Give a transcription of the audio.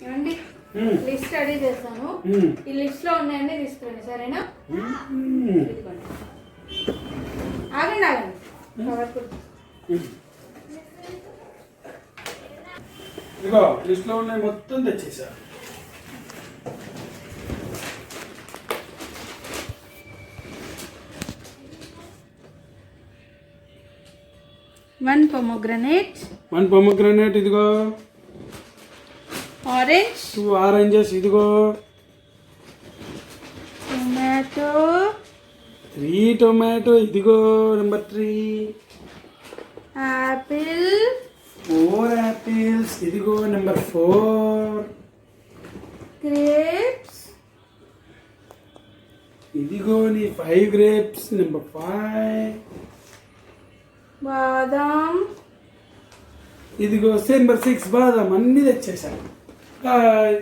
ఏమండి list ready చేస్తాను. ఈ లిస్ట్ లో ఉన్నాయన్నీ తీసుకురండి, సరేనా? ఆగండి ఆగండి. ఇదిగో లిస్ట్ లో ఉన్నాయి మొత్తం తెచ్చేసా. వన్ పొమోగ్రనేట్ ఇదిగో. ఆరెంజ్ 2 ఆరెంజెస్ ఇదిగో. టొమాటో 3 టొమాటో ఇదిగో. నెంబర్ 3 యాపిల్ 4 యాపిల్స్ ఇదిగో. నెంబర్ 4 గ్రేప్స్ ఇదిగో నీ 5 గ్రేప్స్. నెంబర్ 5 బాదం ఇదిగో. నెంబర్ 6 బాదం. అన్ని తెచ్చేసాను. బాయ్.